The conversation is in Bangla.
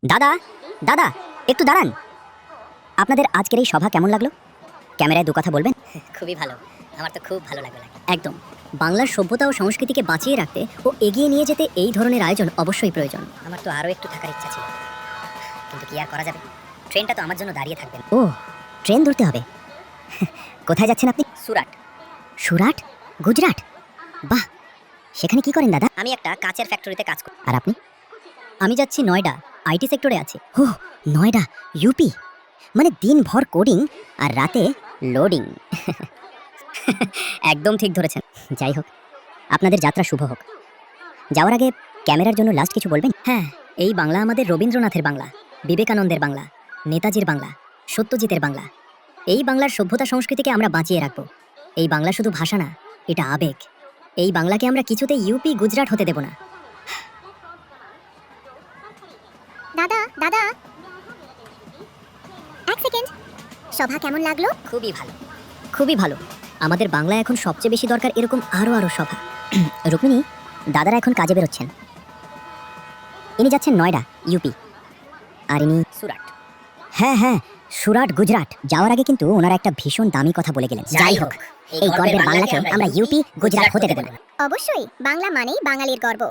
দাদা দাদা একটু দাঁড়ান। আপনাদের আজকের এই সভা কেমন লাগলো? ক্যামেরায় দু কথা বলবেন। খুবই ভালো, আমার তো খুব ভালো লাগলো। একদম, বাংলার সভ্যতা ও সংস্কৃতিকে বাঁচিয়ে রাখতে ও এগিয়ে নিয়ে যেতে এই ধরনের আয়োজন অবশ্যই প্রয়োজন। আমার তো আরও একটু থাকার ইচ্ছা ছিল, কিন্তু কি আর করা যাবে, ট্রেনটা তো আমার জন্য দাঁড়িয়ে থাকবে না। ও, ট্রেন ধরতে হবে। কোথায় যাচ্ছেন আপনি? সুরাট। সুরাট, গুজরাট? বাহ, সেখানে কি করেন দাদা? আমি একটা কাচের ফ্যাক্টরিতে কাজ করি। আর আপনি? আমি যাচ্ছি নয়ডা, আইটি সেক্টরে আছি। ও, নয়ডা, ইউপি। মানে দিনভর কোডিং আর রাতে লোডিং। একদম ঠিক ধরেছেন। যাই হোক, আপনাদের যাত্রা শুভ হোক। যাওয়ার আগে ক্যামেরার জন্য লাস্ট কিছু বলবেন? হ্যাঁ, এই বাংলা আমাদের রবীন্দ্রনাথের বাংলা, বিবেকানন্দের বাংলা, নেতাজির বাংলা, সত্যজিতের বাংলা। এই বাংলার সভ্যতা সংস্কৃতিকে আমরা বাঁচিয়ে রাখবো। এই বাংলা শুধু ভাষা না, এটা আবেগ। এই বাংলাকে আমরা কিছুতেই ইউপি গুজরাট হতে দেব না। দাদা দাদা, এক সেকেন্ড, সভা কেমন লাগলো? খুবই ভালো। খুবই ভালো। আমাদের বাংলা এখন সবচেয়ে বেশি দরকার এরকম আরও সভা। রুক্মিণী, দাদারা এখন কাজে বেরোচ্ছেন। ইনি যাচ্ছেন নয়ডা, ইউপি। আর ইনি সুরাট। হ্যাঁ হ্যাঁ, সুরাট, গুজরাট। যাওয়ার আগে কিন্তু ওনারা একটা ভীষণ দামি কথা বলে গেলেন। যাই হোক, এই গর্বের বাংলাকে আমরা ইউপি গুজরাট হতে দেব না। অবশ্যই, বাংলা মানেই বাঙালির গর্ব।